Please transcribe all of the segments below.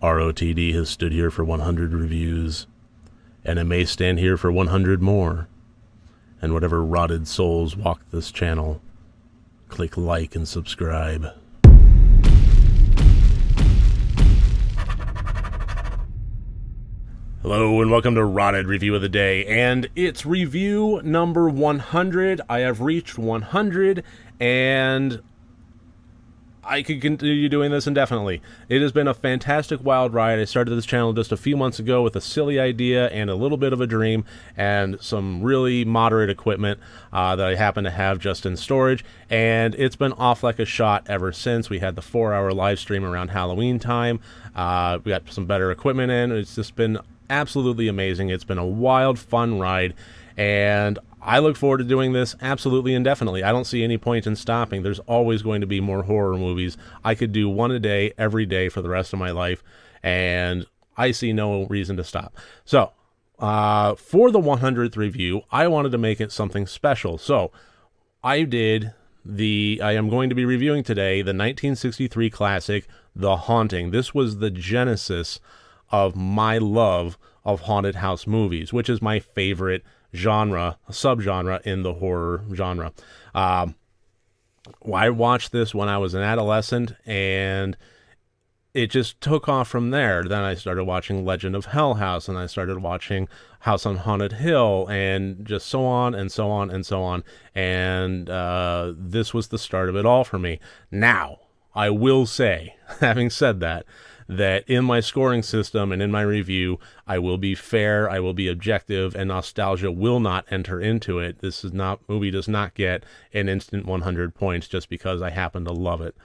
RotD has stood here for 100 reviews, and it may stand here for 100 more. And whatever rotted souls walk this channel, click like and subscribe. Hello and welcome to RotD Review of the Day, and it's review number 100. I have reached 100, and I could continue doing this indefinitely. It has been a fantastic wild ride. I started this channel just a few months ago with a silly idea and a little bit of a dream and some really moderate equipment that I happen to have just in storage, and it's been off like a shot ever since. We had the 4-hour live stream around Halloween time. We got some better equipment in. It's just been absolutely amazing. It's been a wild, fun ride, and I look forward to doing this absolutely indefinitely. I don't see any point in stopping. There's always going to be more horror movies. I could do one a day, every day for the rest of my life, and I see no reason to stop. So, for the 100th review, I wanted to make it something special. So, I am going to be reviewing today the 1963 classic, The Haunting. This was the genesis of my love of haunted house movies, which is my favorite subgenre in the horror genre. I watched this when I was an adolescent, and it just took off from there. Then I started watching Legend of Hell House, and I started watching House on Haunted Hill, and just so on and so on and so on. And this was the start of it all for me. Now, I will say, having said that in my scoring system and in my review, I will be fair, I will be objective, and nostalgia will not enter into it. Movie does not get an instant 100 points just because I happen to love it.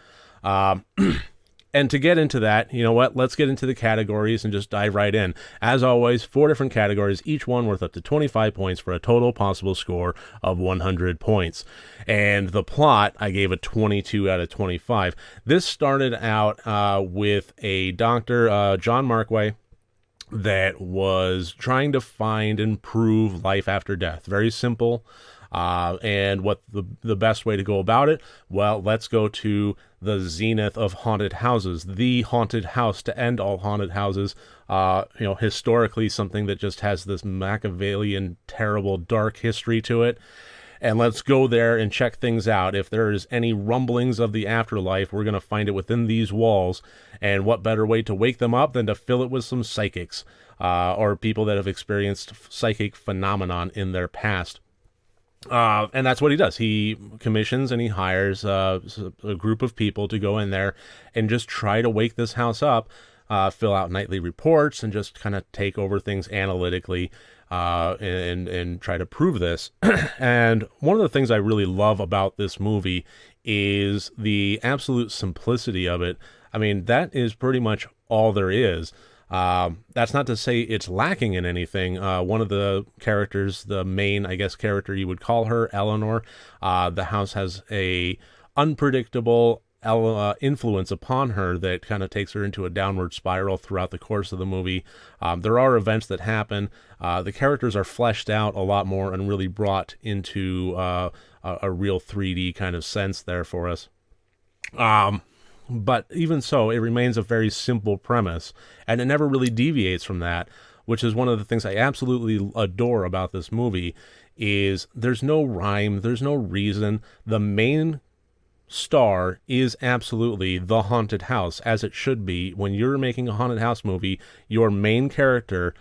And to get into that, you know what? Let's get into the categories and just dive right in. As always, 4 different categories, each one worth up to 25 points for a total possible score of 100 points. And the plot, I gave a 22 out of 25. This started out with a doctor, John Markway, that was trying to find and prove life after death. Very simple. And what the best way to go about it? Well, let's go to the zenith of haunted houses, the haunted house to end all haunted houses. Historically something that just has this Machiavellian, terrible, dark history to it. And let's go there and check things out. If there is any rumblings of the afterlife, we're going to find it within these walls. And what better way to wake them up than to fill it with some psychics, or people that have experienced psychic phenomenon in their past. And that's what he does. He commissions and he hires a group of people to go in there and just try to wake this house up, fill out nightly reports, and just kind of take over things analytically, and try to prove this. And one of the things I really love about this movie is the absolute simplicity of it. I mean, that is pretty much all there is. That's not to say it's lacking in anything. One of the characters, the main, I guess, character you would call her, Eleanor, the house has a unpredictable influence upon her that kind of takes her into a downward spiral throughout the course of the movie. There are events that happen. The characters are fleshed out a lot more and really brought into a real 3D kind of sense there for us. But even so, it remains a very simple premise, and it never really deviates from that, which is one of the things I absolutely adore about this movie. Is there's no rhyme, there's no reason. The main star is absolutely the haunted house, as it should be. When you're making a haunted house movie, your main character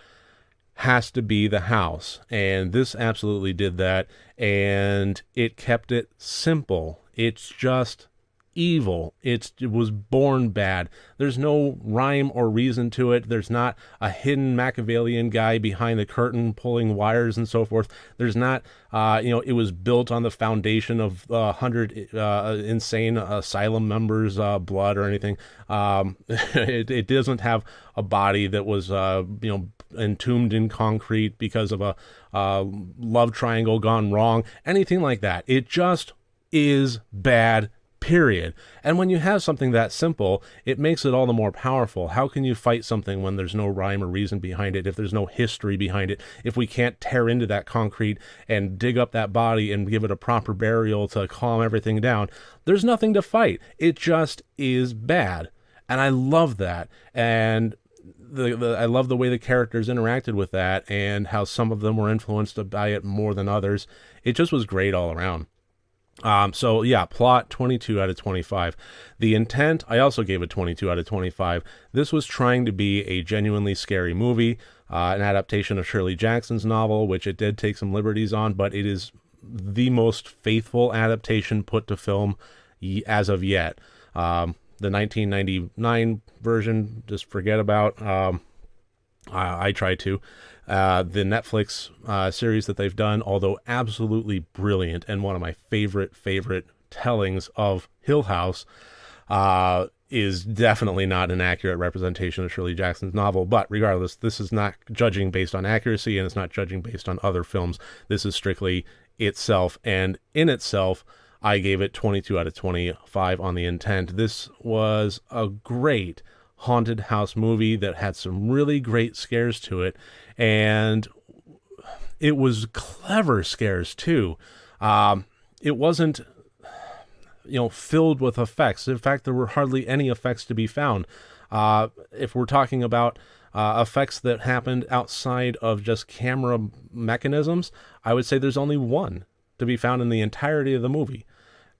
has to be the house, and this absolutely did that, and it kept it simple. It's just evil. It was born bad. There's no rhyme or reason to it. There's not a hidden Machiavellian guy behind the curtain pulling wires and so forth. There's not, it was built on the foundation of 100 insane asylum members' blood or anything. It doesn't have a body that was, entombed in concrete because of a love triangle gone wrong. Anything like that. It just is bad, period. And when you have something that simple, it makes it all the more powerful. How can you fight something when there's no rhyme or reason behind it, if there's no history behind it, if we can't tear into that concrete and dig up that body and give it a proper burial to calm everything down? There's nothing to fight. It just is bad. And I love that. And I love the way the characters interacted with that and how some of them were influenced by it more than others. It just was great all around. So yeah, plot 22 out of 25. The intent, I also gave it 22 out of 25. This was trying to be a genuinely scary movie, an adaptation of Shirley Jackson's novel, which it did take some liberties on, but it is the most faithful adaptation put to film as of yet. The 1999 version, just forget about. I try to. The Netflix series that they've done, although absolutely brilliant and one of my favorite tellings of Hill House, is definitely not an accurate representation of Shirley Jackson's novel. But regardless, this is not judging based on accuracy, and it's not judging based on other films. This is strictly itself, and in itself, I gave it 22 out of 25 on the intent. This was a great haunted house movie that had some really great scares to it, and it was clever scares too. It wasn't, filled with effects. In fact, there were hardly any effects to be found. If we're talking about effects that happened outside of just camera mechanisms, I would say there's only one to be found in the entirety of the movie.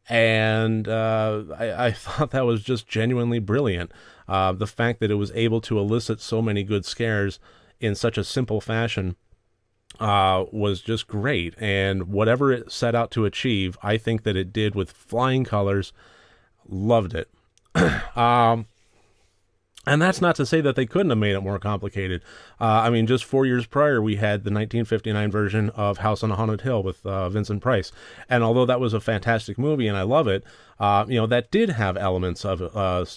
And I thought that was just genuinely brilliant. The fact that it was able to elicit so many good scares in such a simple fashion was just great. And whatever it set out to achieve, I think that it did with flying colors. Loved it. And that's not to say that they couldn't have made it more complicated. Just 4 years prior, we had the 1959 version of House on a Haunted Hill with Vincent Price. And although that was a fantastic movie and I love it, that did have elements of,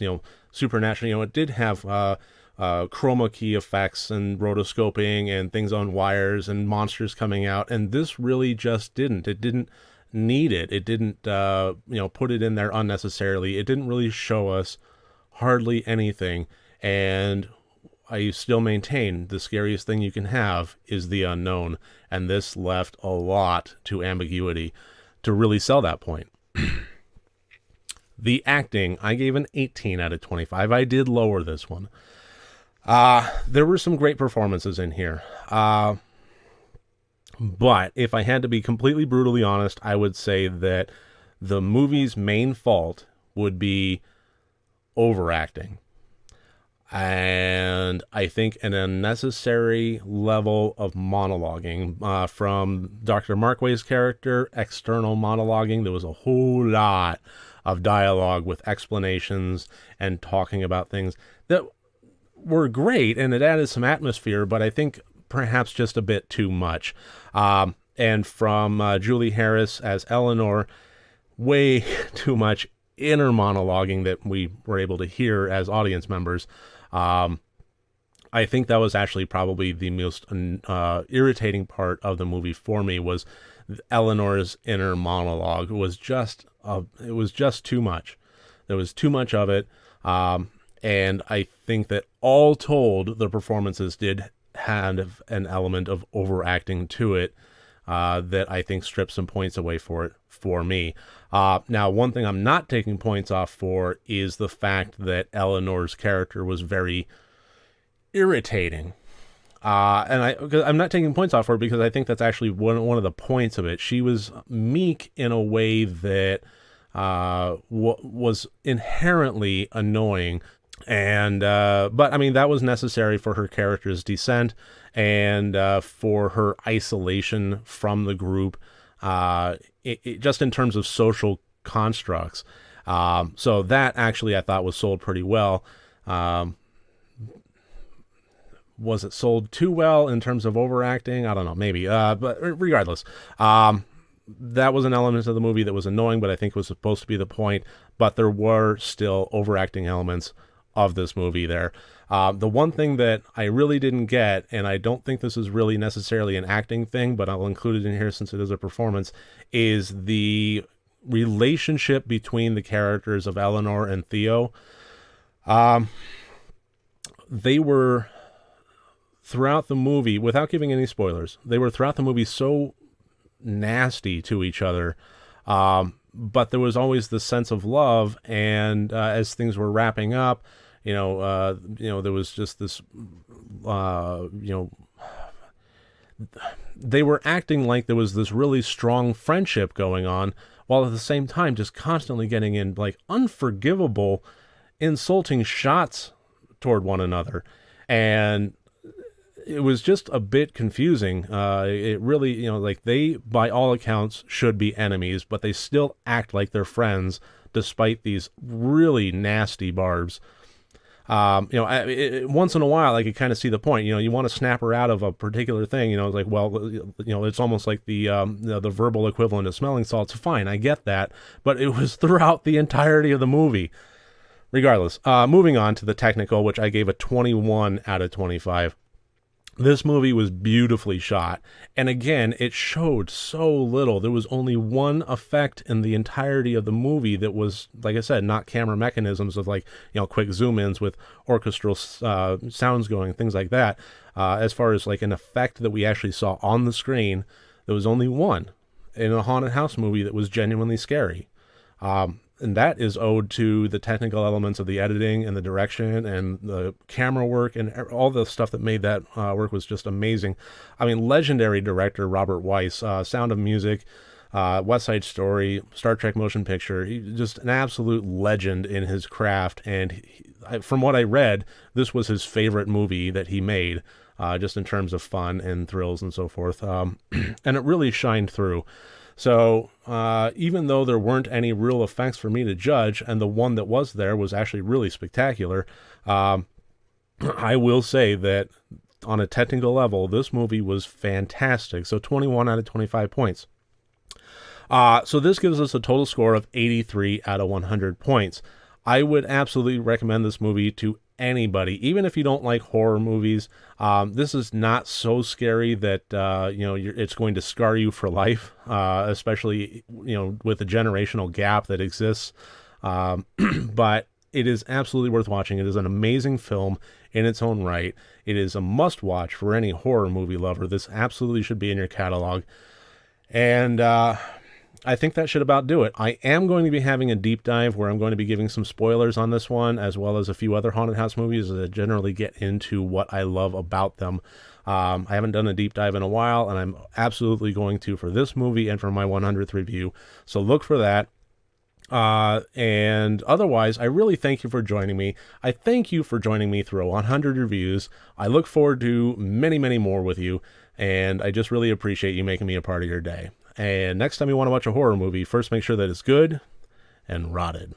supernatural. It did have chroma key effects and rotoscoping and things on wires and monsters coming out. And this really just didn't. It didn't need it. It didn't, put it in there unnecessarily. It didn't really show us hardly anything, and I still maintain the scariest thing you can have is the unknown, and this left a lot to ambiguity to really sell that point. The acting, I gave an 18 out of 25. I did lower this one. There were some great performances in here, but if I had to be completely brutally honest, I would say that the movie's main fault would be overacting, and I think an unnecessary level of monologuing from Dr. Markway's character. External monologuing. There was a whole lot of dialogue with explanations and talking about things that were great, and it added some atmosphere, but I think perhaps just a bit too much. And from Julie Harris as Eleanor, way too much inner monologuing that we were able to hear as audience members. I think that was actually probably the most irritating part of the movie for me, was Eleanor's inner monologue. It was just too much. There was too much of it. And I think that all told, the performances did have an element of overacting to it, that I think stripped some points away for me. Now, one thing I'm not taking points off for is the fact that Eleanor's character was very irritating. And I'm not taking points off for it because I think that's actually one of the points of it. She was meek in a way that was inherently annoying. And but that was necessary for her character's descent and for her isolation from the group, just in terms of social constructs. So that actually I thought was sold pretty well. Was it sold too well in terms of overacting? I don't know, maybe. But regardless, that was an element of the movie that was annoying, but I think was supposed to be the point. But there were still overacting elements of this movie there. The one thing that I really didn't get, and I don't think this is really necessarily an acting thing, but I'll include it in here since it is a performance, is the relationship between the characters of Eleanor and Theo. They were, throughout the movie, without giving any spoilers, they were throughout the movie so nasty to each other, but there was always the sense of love, and as things were wrapping up, There was just this, they were acting like there was this really strong friendship going on, while at the same time just constantly getting in like unforgivable, insulting shots toward one another. And it was just a bit confusing. It really, like they, by all accounts, should be enemies, but they still act like they're friends despite these really nasty barbs. Once in a while, I could kind of see the point. You want to snap her out of a particular thing. It's like, well, it's almost like the verbal equivalent of smelling salts. Fine, I get that, but it was throughout the entirety of the movie. Regardless, moving on to the technical, which I gave a 21 out of 25. This movie was beautifully shot, and again, it showed so little. There was only one effect in the entirety of the movie that was, like I said, not camera mechanisms of like, quick zoom-ins with orchestral sounds going, things like that. As far as like an effect that we actually saw on the screen, there was only one in a haunted house movie that was genuinely scary. And that is owed to the technical elements of the editing and the direction and the camera work and all the stuff that made that work was just amazing. I mean, legendary director Robert Weiss, Sound of Music, West Side Story, Star Trek Motion Picture. He's just an absolute legend in his craft. And from what I read, this was his favorite movie that he made, just in terms of fun and thrills and so forth. And it really shined through. So even though there weren't any real effects for me to judge, and the one that was there was actually really spectacular, I will say that on a technical level, this movie was fantastic. So 21 out of 25 points. So this gives us a total score of 83 out of 100 points. I would absolutely recommend this movie to anybody, even if you don't like horror movies. This is not so scary that it's going to scar you for life, especially with the generational gap that exists. But it is absolutely worth watching. It is an amazing film in its own right. It is a must-watch for any horror movie lover. This absolutely should be in your catalog. And I think that should about do it. I am going to be having a deep dive where I'm going to be giving some spoilers on this one, as well as a few other haunted house movies that generally get into what I love about them. I haven't done a deep dive in a while, and I'm absolutely going to for this movie and for my 100th review. So look for that. And otherwise, I really thank you for joining me. I thank you for joining me through 100 reviews. I look forward to many, many more with you, and I just really appreciate you making me a part of your day. And next time you want to watch a horror movie, first make sure that it's good and rotted.